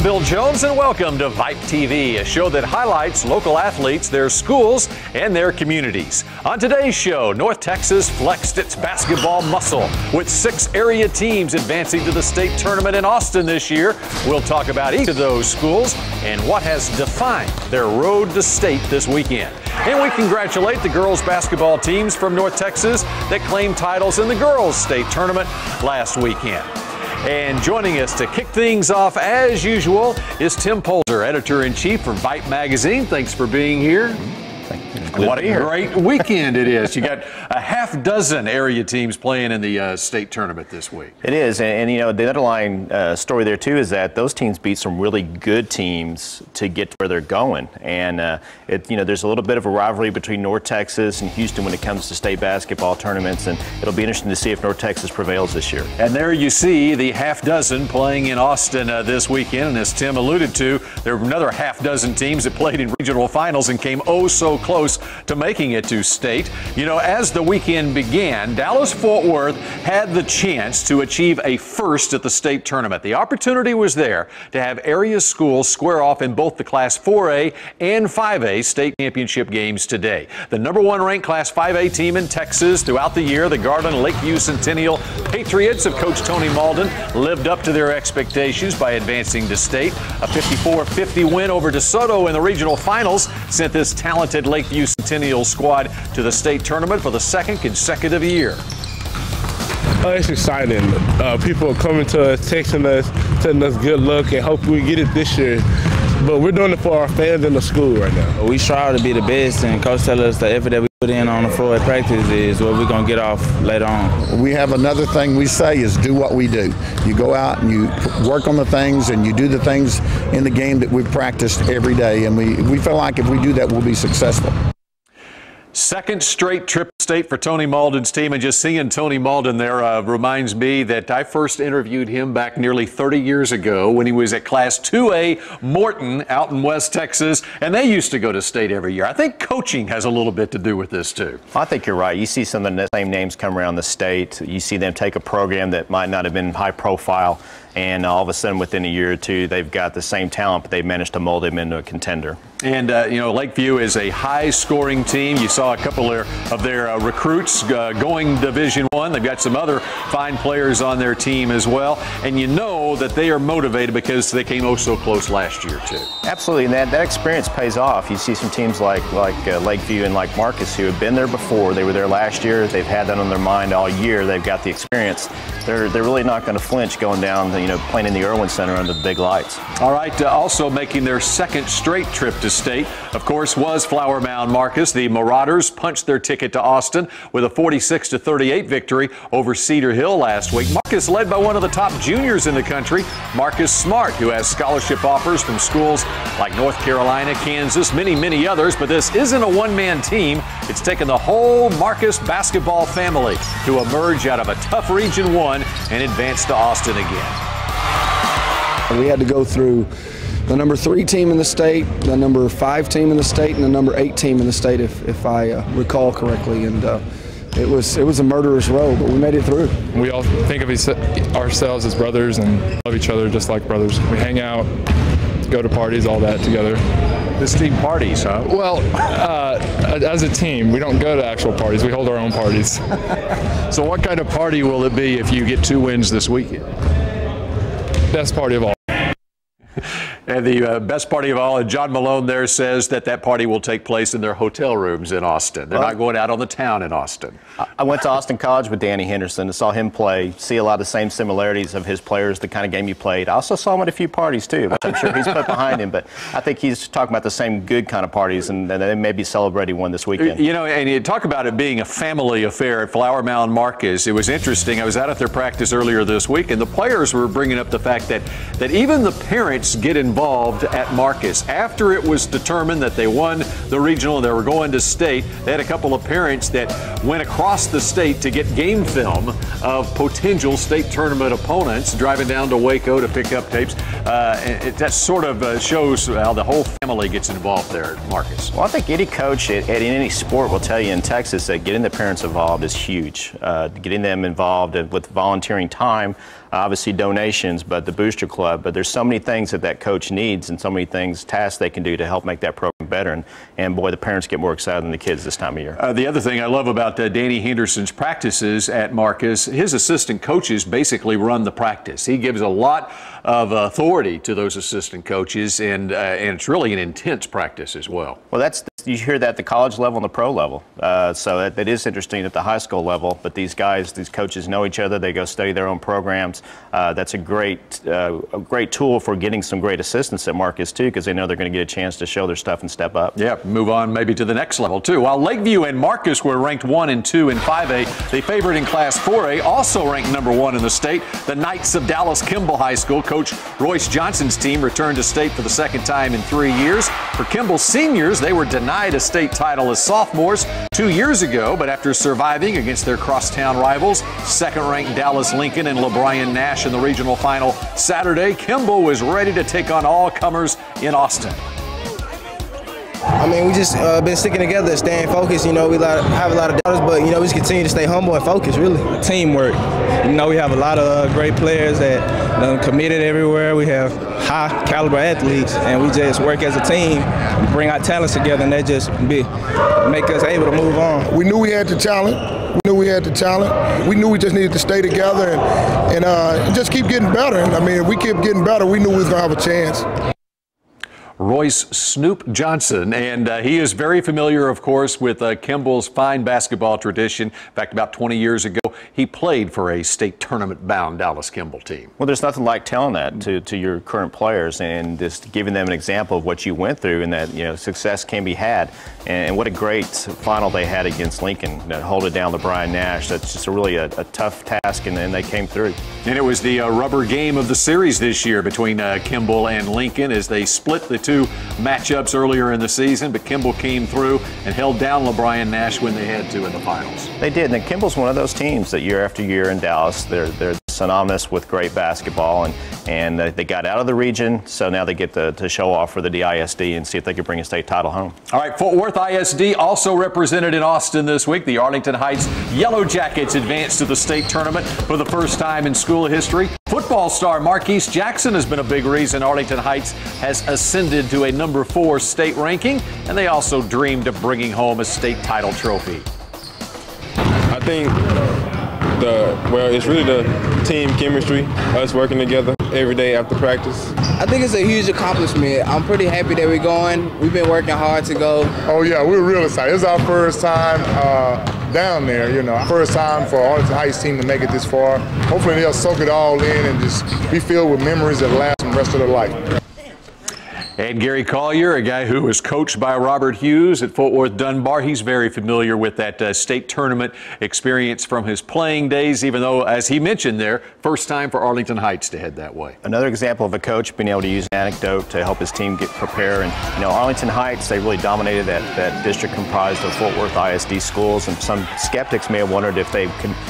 I'm Bill Jones, and welcome to VYPE TV, a show that highlights local athletes, their schools, and their communities. On today's show, North Texas flexed its basketball muscle with 6 area teams advancing to the state tournament in Austin this year. We'll talk about each of those schools and what has defined their road to state this weekend. And we congratulate the girls basketball teams from North Texas that claimed titles in the girls state tournament last weekend. And joining us to kick things off, as usual, is Tim Polzer, editor-in-chief for VYPE Magazine. Thanks for being here. What a great weekend it is. You got a half dozen area teams playing in the state tournament this week. It is, and you know, the underlying story there too is that those teams beat some really good teams to get to where they're going. And you know, there's a little bit of a rivalry between North Texas and Houston when it comes to state basketball tournaments, and it'll be interesting to see if North Texas prevails this year. And there you see the half dozen playing in Austin this weekend, and as Tim alluded to, there were another half dozen teams that played in regional finals and came oh so close to making it to state. You know, as the weekend began, Dallas-Fort Worth had the chance to achieve a first at the state tournament. The opportunity was there to have area schools square off in both the Class 4A and 5A state championship games today. The #1 ranked Class 5A team in Texas throughout the year, the GARLAND Lakeview Centennial Patriots of Coach Tony Malden, lived up to their expectations by advancing to state. A 54-50 win over DeSoto in the regional finals sent this talented Lakeview Centennial squad to the state tournament for the second consecutive year. It's exciting. People are coming to us, texting us, telling us good luck, and hope we get it this year. But we're doing it for our fans in the school right now. We strive to be the best, and Coach tells us the effort that we put in on the floor at practice is what we're going to get off later on. We have another thing we say is do what we do. You go out and you work on the things and you do the things in the game that we've practiced every day, and we feel like if we do that, we'll be successful. Second straight trip to state for Tony Malden's team, and just seeing Tony Malden there reminds me that I first interviewed him back nearly 30 years ago when he was at Class 2A Morton out in West Texas, and they used to go to state every year. I think coaching has a little bit to do with this too. I think you're right. You see some of the same names come around the state. You see them take a program that might not have been high profile, and all of a sudden within a year or two they've got the same talent, but they've managed to mold them into a contender. And you know, Lakeview is a high-scoring team. You saw a couple of their recruits going Division I. They've got some other fine players on their team as well, and you know that they are motivated because they came oh so close last year too. Absolutely, and that experience pays off. You see some teams like Lakeview and like Marcus who have been there before. They were there last year. They've had that on their mind all year. They've got the experience. They're really not going to flinch going down, you know, playing in the Irwin Center under the big lights. All right, also making their second straight trip to state, of course, was Flower Mound Marcus. The Marauders punched their ticket to Austin with a 46-38 victory over Cedar Hill last week. Marcus led by one of the top juniors in the country, Marcus Smart, who has scholarship offers from schools like North Carolina, Kansas, many others. But this isn't a one-man team. It's taken the whole Marcus basketball family to emerge out of a tough Region 1 and advance to Austin again. We had to go through the #3 team in the state, the #5 team in the state, and the #8 team in the state, if I recall correctly. And it was a murderous row, but we made it through. We all think of ourselves as brothers and love each other just like brothers. We hang out, go to parties, all that together. This team parties, huh? Well, as a team, we don't go to actual parties. We hold our own parties. So what kind of party will it be if you get 2 wins this weekend? Best party of all. And the best party of all, and John Malone there says that party will take place in their hotel rooms in Austin. They're not going out on the town in Austin. I went to Austin College with Danny Henderson and saw him play, see a lot of the same similarities of his players, the kind of game he played. I also saw him at a few parties too, which I'm sure he's put behind him, but I think he's talking about the same good kind of parties, and they may be celebrating one this weekend. You know, and you talk about it being a family affair at Flower Mound Marcus. It was interesting. I was out at their practice earlier this week, and the players were bringing up the fact that even the parents get involved involved at Marcus. After it was determined that they won the regional and they were going to state, they had a couple of parents that went across the state to get game film of potential state tournament opponents, driving down to Waco to pick up tapes. That sort of shows how the whole family gets involved there at Marcus. Well, I think any coach at any sport will tell you in Texas that getting the parents involved is huge. Getting them involved with volunteering time, obviously donations, but the booster club. But there's so many things that coach needs and so many tasks they can do to help make that program better. And boy, the parents get more excited than the kids this time of year. The other thing I love about Danny Henderson's practices at Marcus, his assistant coaches basically run the practice. He gives a lot of authority to those assistant coaches, and it's really an intense practice as well. Well, you hear that at the college level and the pro level. So that is interesting at the high school level. But these coaches know each other. They go study their own programs. That's a great tool for getting some great assistants at Marcus too, because they know they're going to get a chance to show their stuff and step up. Yeah, move on maybe to the next level too. While Lakeview and Marcus were ranked 1 and 2 in 5A, the favorite in Class 4A, also ranked #1 in the state, the Knights of Dallas Kimball High School. Coach Royce Johnson's team returned to state for the second time in 3 years. For Kimball seniors, they were denied a state title as sophomores 2 years ago, but after surviving against their crosstown rivals, second-ranked Dallas Lincoln and LeBryan Nash in the regional final Saturday, Kimball was ready to take on all comers in Austin. I mean, we just been sticking together, staying focused. You know, we have a lot of doubters, but, you know, we just continue to stay humble and focused, really. Teamwork. You know, we have a lot of great players that committed everywhere. We have high caliber athletes, and we just work as a team, bring our talents together, and that just make us able to move on. We knew we had the talent. We knew we just needed to stay together and just keep getting better. And, I mean, if we kept getting better, we knew we was going to have a chance. Royce "Snoop" Johnson, and he is very familiar, of course, with Kimball's fine basketball tradition. In fact, about 20 years ago, he played for a state tournament-bound Dallas Kimball team. Well, there's nothing like telling that to your current players and just giving them an example of what you went through and that, you know, success can be had. And what a great final they had against Lincoln, hold it down to LeBryan Nash. That's just really a tough task, and they came through. And it was the rubber game of the series this year between Kimball and Lincoln as they split the two matchups earlier in the season, but Kimball came through and held down LeBryan Nash when they had to in the finals. They did, and Kimball's one of those teams that year after year in Dallas, they're synonymous with great basketball, and they got out of the region, so now they get to show off for the DISD and see if they can bring a state title home. All right, Fort Worth ISD also represented in Austin this week. The Arlington Heights Yellow Jackets advanced to the state tournament for the first time in school history. Football star Marquise Jackson has been a big reason Arlington Heights has ascended to a #4 state ranking, and they also dreamed of bringing home a state title trophy. I think it's really the team chemistry, us working together every day after practice. I think it's a huge accomplishment. I'm pretty happy that we're going. We've been working hard to go. Oh, yeah, we're real excited. It's our first time down there, you know. First time for Arlington Heights team to make it this far. Hopefully they'll soak it all in and just be filled with memories that last the rest of their life. And Gary Collier, a guy who was coached by Robert Hughes at Fort Worth Dunbar, he's very familiar with that state tournament experience from his playing days, even though, as he mentioned there, first time for Arlington Heights to head that way. Another example of a coach being able to use an anecdote to help his team get prepared. And, you know, Arlington Heights, they really dominated that district comprised of Fort Worth ISD schools, and some skeptics may have wondered if they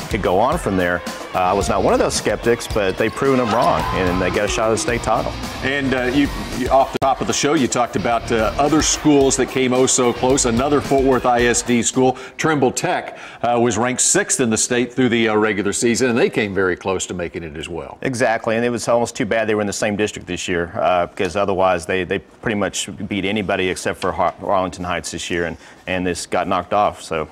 could go on from there. I was not one of those skeptics, but they've proven them wrong, and they got a shot at the state title. And you off the top of the show, you talked about other schools that came oh so close. Another Fort Worth ISD school, Trimble Tech, was ranked 6th in the state through the regular season, and they came very close to making it as well. Exactly, and it was almost too bad they were in the same district this year, because otherwise they pretty much beat anybody except for Arlington Heights this year, and this got knocked off. So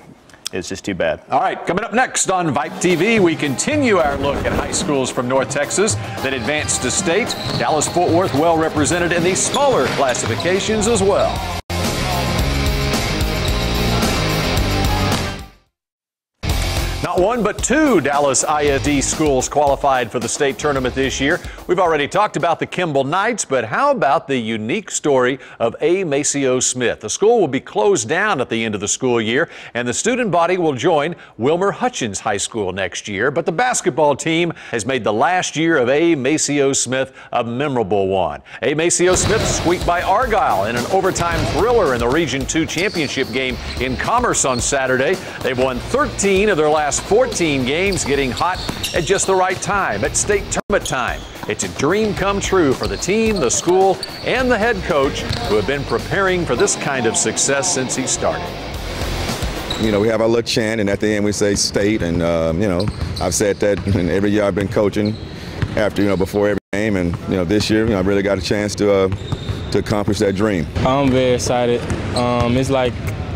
it's just too bad. All right, coming up next on VYPE TV, we continue our look at high schools from North Texas that advanced to state. Dallas-Fort Worth well represented in these smaller classifications as well. Not one, but two Dallas ISD schools qualified for the state tournament this year. We've already talked about the Kimball Knights, but how about the unique story of A. Maceo Smith? The school will be closed down at the end of the school year, and the student body will join Wilmer Hutchins High School next year. But the basketball team has made the last year of A. Maceo Smith a memorable one. A. Maceo Smith swept by Argyle in an overtime thriller in the Region 2 championship game in Commerce on Saturday. They've won 13 of their last 14 games, getting hot at just the right time, at state tournament time. It's a dream come true for the team, the school, and the head coach, who have been preparing for this kind of success since he started. You know, we have our little chant, and at the end we say state, and you know, I've said that every year I've been coaching after, before every game, and this year, I really got a chance to accomplish that dream. I'm very excited. It's like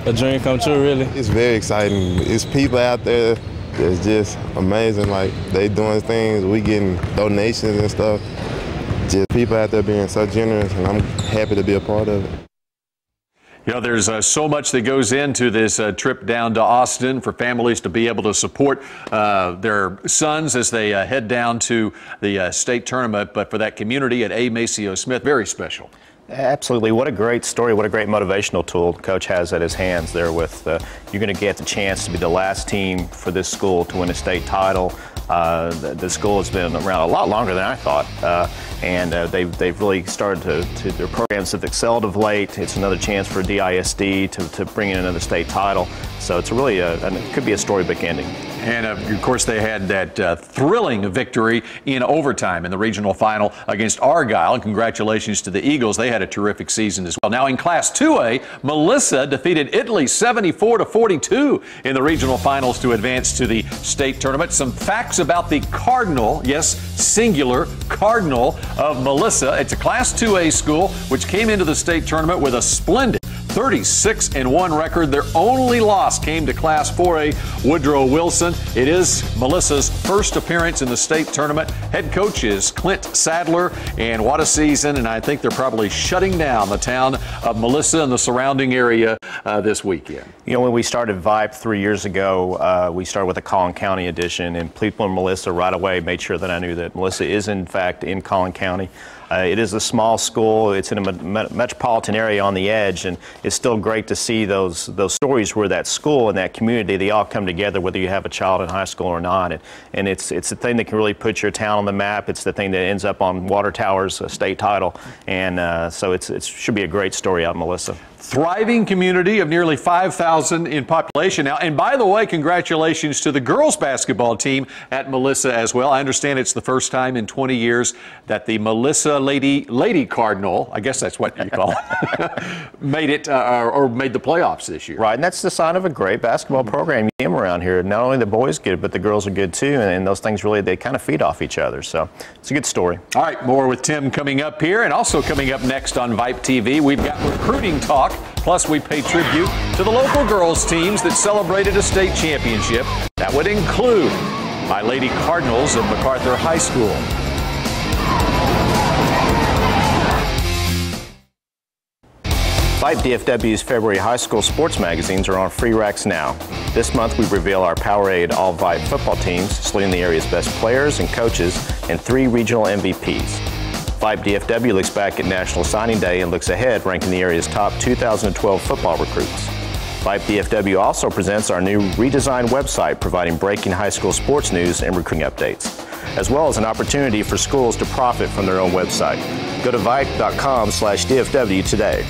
a dream come true, really. It's very exciting. It's people out there that's just amazing. Like, they doing things, we getting donations and stuff. Just people out there being so generous, and I'm happy to be a part of it. There's so much that goes into this trip down to Austin for families to be able to support their sons as they head down to the state tournament. But for that community at A. Maceo Smith, very special. Absolutely. What a great story. What a great motivational tool Coach has at his hands there with you're going to get the chance to be the last team for this school to win a state title. The school has been around a lot longer than I thought, and they've really started to their programs have excelled of late. It's another chance for DISD to bring in another state title. So it's really it could be a storybook ending. And of course, they had that thrilling victory in overtime in the regional final against Argyle. And congratulations to the Eagles. They had a terrific season as well. Now in Class 2A, Melissa defeated Italy 74-42 in the regional finals to advance to the state tournament. Some facts about the Cardinal, yes, singular Cardinal of Melissa. It's a Class 2A school which came into the state tournament with a splendid 36-1 record. Their only loss came to Class 4A Woodrow Wilson. It is Melissa's first appearance in the state tournament. Head coach is Clint Sadler, and what a season, and I think they're probably shutting down the town of Melissa and the surrounding area this weekend. When we started VYPE 3 years ago, we started with a Collin County edition, and people in Melissa right away made sure that I knew that Melissa is in fact in Collin County. It is a small school. It's in a metropolitan area on the edge, and it's still great to see those stories where that school and that community, they all come together, whether you have a child in high school or not. And it's the thing that can really put your town on the map. It's the thing that ends up on Water Tower's state title, and so it should be a great story out in Melissa. Thriving community of nearly 5,000 in population now. And by the way, congratulations to the girls basketball team at Melissa as well. I understand it's the first time in 20 years that the Melissa Lady Cardinal, I guess that's what you call it, made it or made the playoffs this year. Right, and that's the sign of a great basketball program. You see them around here. Not only the boys good, but the girls are good too. And those things really, they kind of feed off each other. So it's a good story. All right, more with Tim coming up here. And also coming up next on VYPE TV, we've got recruiting talk. Plus, we pay tribute to the local girls teams that celebrated a state championship. That would include my Lady Cardinals of MacArthur High School. VYPE DFW's February high school sports magazines are on free racks now. This month, we reveal our Powerade All VYPE football teams, slating the area's best players and coaches, and 3 regional MVPs. VYPE DFW looks back at National Signing Day and looks ahead, ranking the area's top 2012 football recruits. VYPE DFW also presents our new redesigned website, providing breaking high school sports news and recruiting updates, as well as an opportunity for schools to profit from their own website. Go to vype.com/DFW today.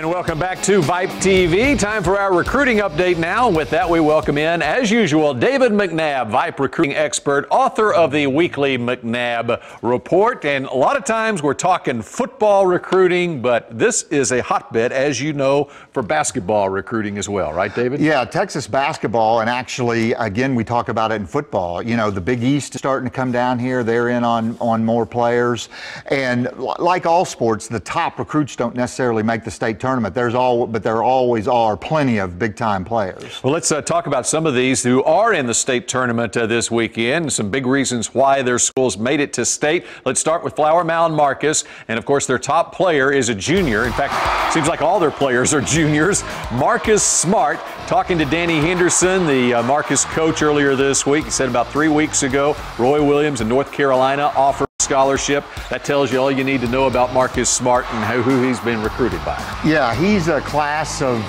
Welcome back to VYPE TV. Time for our recruiting update now. With that, we welcome in, as usual, David McNabb, VYPE recruiting expert, author of the weekly McNabb Report. And a lot of times we're talking football recruiting, but this is a hotbed, as you know, for basketball recruiting as well, right, David? Yeah, Texas basketball, and actually, again, we talk about it in football. The Big East is starting to come down here. They're in on more players. And like all sports, the top recruits don't necessarily make the state tournament. there always are plenty of big-time players. Well, let's talk about some of these who are in the state tournament this weekend. Some big reasons why their schools made it to state. Let's start with Flower Mound Marcus, and of course their top player is a junior. In fact, seems like all their players are juniors. Marcus Smart, talking to Danny Henderson, the Marcus coach, earlier this week. He said about 3 weeks ago, Roy Williams in North Carolina offered scholarship. That tells you all you need to know about Marcus Smart and who he's been recruited by. Yeah, he's a class of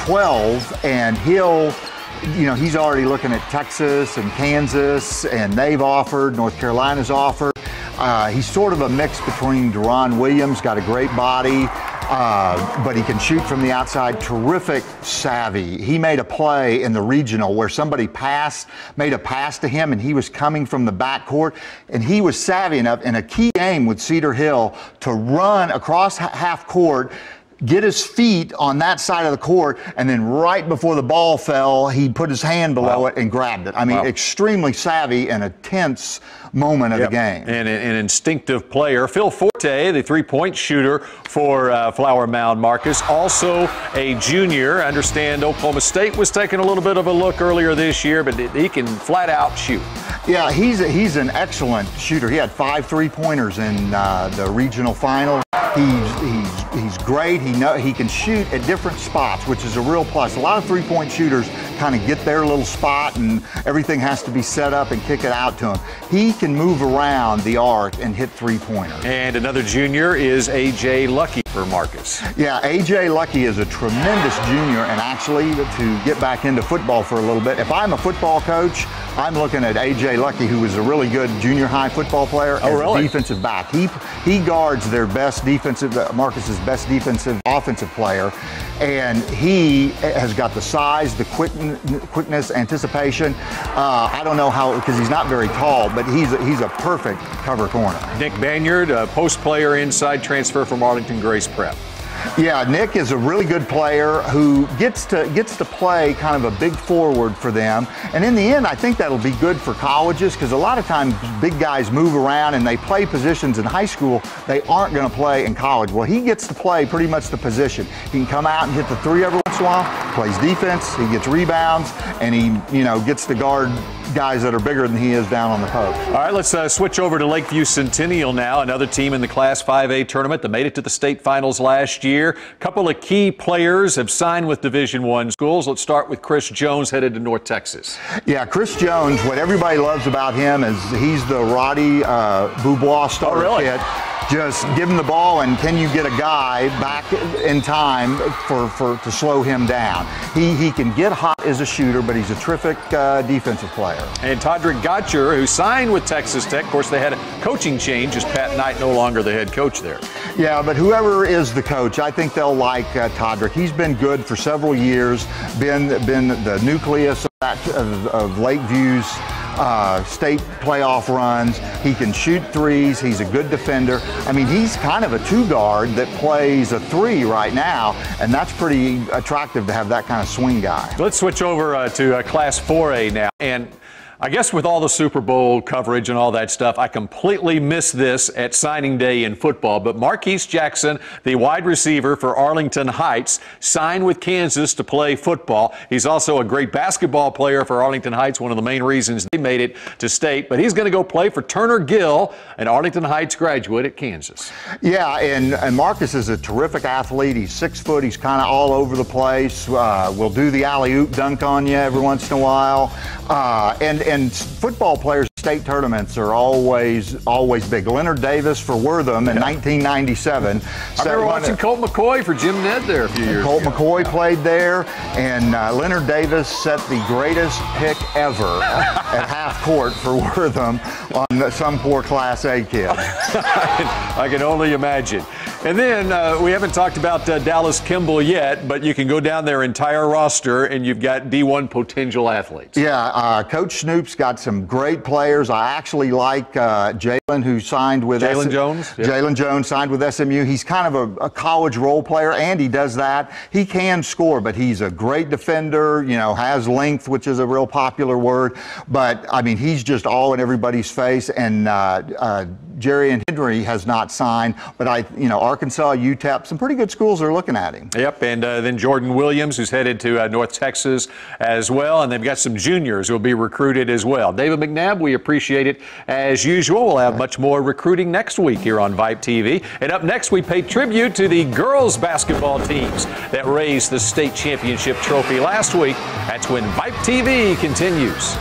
12, and he's already looking at Texas and Kansas, and they've offered, North Carolina's offered. He's sort of a mix between Deron Williams, got a great body, but he can shoot from the outside, terrific savvy. He made a play in the regional where somebody made a pass to him, and he was coming from the backcourt, and he was savvy enough in a key game with Cedar Hill to run across half court, get his feet on that side of the court, and then right before the ball fell, he put his hand below it and grabbed it. I mean, extremely savvy and a tense moment of the game. And an instinctive player. Phil Forte, the three-point shooter for Flower Mound Marcus, also a junior. I understand Oklahoma State was taking a little bit of a look earlier this year, but he can flat out shoot. Yeah, he's an excellent shooter. He had 5 3-pointers in the regional final. He's great. He can shoot at different spots, which is a real plus. A lot of three-point shooters kind of get their little spot and everything has to be set up and kick it out to him. He can move around the arc and hit three-pointers. And another junior is A.J. Lucky for Marcus. Yeah, A.J. Lucky is a tremendous junior, and actually to get back into football for a little bit, if I'm a football coach, I'm looking at A.J. Lucky, who was a really good junior high football player, as a defensive back. He guards their best defensive, Marcus's best defensive offensive player, and he has got the size, the quickness, anticipation. I don't know how, because he's not very tall, but he's a perfect cover corner. Nick Banyard, a post player inside, transfer from Arlington Grace Prep. Yeah, Nick is a really good player who gets to play kind of a big forward for them. And in the end, I think that'll be good for colleges, because a lot of times big guys move around and they play positions in high school they aren't going to play in college. Well, he gets to play pretty much the position. He can come out and hit the three every once in a while, plays defense, he gets rebounds, and he gets to guard guys that are bigger than he is down on the post. All right, let's switch over to Lakeview Centennial now, another team in the Class 5A tournament that made it to the state finals last year. A couple of key players have signed with Division I schools. Let's start with Chris Jones, headed to North Texas. Yeah, Chris Jones, what everybody loves about him is he's the Roddy Boubois starter kit. Just give him the ball, and can you get a guy back in time to slow him down? He can get hot as a shooter, but he's a terrific defensive player. And Todrick Gotcher, who signed with Texas Tech. Of course, they had a coaching change as Pat Knight no longer the head coach there. Yeah, but whoever is the coach, I think they'll like Todrick. He's been good for several years, been the nucleus of Lakeview's state playoff runs. He can shoot threes. He's a good defender. I mean, he's kind of a two-guard that plays a three right now, and that's pretty attractive to have that kind of swing guy. Let's switch over to Class 4A now. And I guess with all the Super Bowl coverage and all that stuff, I completely missed this at signing day in football. But Marquise Jackson, the wide receiver for Arlington Heights, signed with Kansas to play football. He's also a great basketball player for Arlington Heights, one of the main reasons they made it to state. But he's going to go play for Turner Gill, an Arlington Heights graduate at Kansas. Yeah, and Marcus is a terrific athlete. He's 6 foot. He's kind of all over the place. Will do the alley-oop dunk on you every once in a while. And football players at state tournaments are always big. Leonard Davis for Wortham in 1997. I remember watching Colt McCoy for Jim Ned there a few years ago. Colt McCoy played there, and Leonard Davis set the greatest pick ever at half court for Wortham on some poor Class A kid. I can only imagine. And then we haven't talked about Dallas Kimball yet, but you can go down their entire roster and you've got D1 potential athletes. Yeah, Coach Snoop's got some great players. I actually like Jalen, who signed with Jalen Jones. Yep. Jalen Jones signed with SMU. He's kind of a college role player, and he does that. He can score, but he's a great defender, has length, which is a real popular word. But, I mean, he's just all in everybody's face. And Jerry and Henry has not signed, but Arkansas, UTEP, some pretty good schools are looking at him. Yep, and then Jordan Williams, who's headed to North Texas as well, and they've got some juniors who will be recruited as well. David McNabb, we appreciate it as usual. We'll have much more recruiting next week here on VYPE TV. And up next, we pay tribute to the girls basketball teams that raised the state championship trophy last week. That's when VYPE TV continues.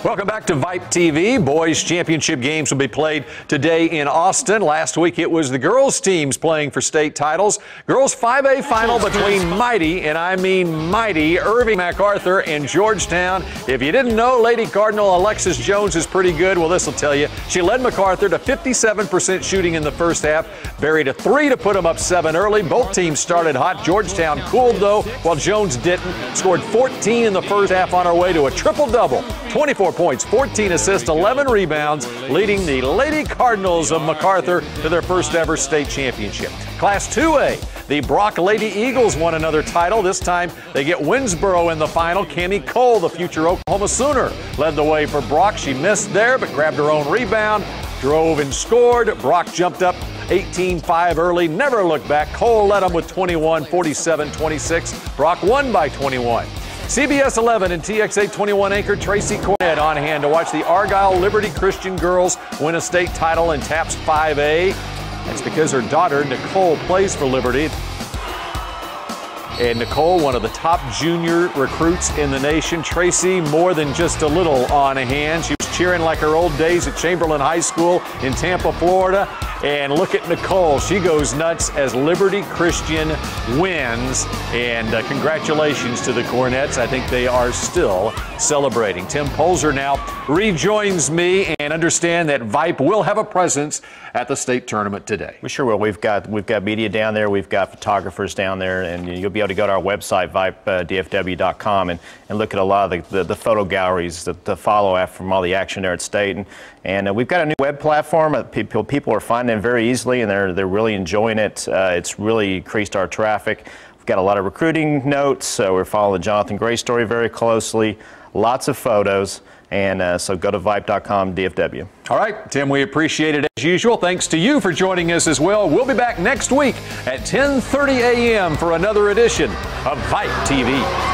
Welcome back to VYPE TV. Boys championship games will be played today in Austin. Last week it was the girls teams playing for state titles. Girls 5A final between mighty, and I mean mighty, Irving MacArthur and Georgetown. If you didn't know, Lady Cardinal Alexis Jones is pretty good. Well, this will tell you. She led MacArthur to 57% shooting in the first half, buried a 3 to put them up 7 early. Both teams started hot. Georgetown cooled, though, while Jones didn't. Scored 14 in the first half on her way to a triple-double. 24 points, 14 assists, 11 rebounds, leading the Lady Cardinals of MacArthur to their first ever state championship. Class 2A, the Brock Lady Eagles won another title. This time they get Winsboro in the final. Cammie Cole, the future Oklahoma Sooner, led the way for Brock. She missed there, but grabbed her own rebound, drove and scored. Brock jumped up 18-5 early, never looked back. Cole led them with 21, 47-26. Brock won by 21. CBS 11 and TXA 21 anchor Tracy Cornett on hand to watch the Argyle Liberty Christian girls win a state title in TAPS 5A. That's because her daughter, Nicole, plays for Liberty. And Nicole, one of the top junior recruits in the nation. Tracy, more than just a little on hand. She was cheering like her old days at Chamberlain High School in Tampa, Florida. And look at Nicole. She goes nuts as Liberty Christian wins. And congratulations to the Cornets. I think they are still celebrating. Tim Polzer now rejoins me, and understand that VYPE will have a presence at the state tournament today. We sure will. We've got media down there. We've got photographers down there, and you'll be able to go to our website, VYPEDFW.com, and look at a lot of the photo galleries to follow after from all the action there at state. And we've got a new web platform that people are finding very easily, and they're really enjoying it. It's really increased our traffic. We've got a lot of recruiting notes. We're following the Jonathan Gray story very closely. Lots of photos. And so go to VYPE.com, DFW. All right, Tim, we appreciate it as usual. Thanks to you for joining us as well. We'll be back next week at 10:30 a.m. for another edition of VYPE TV.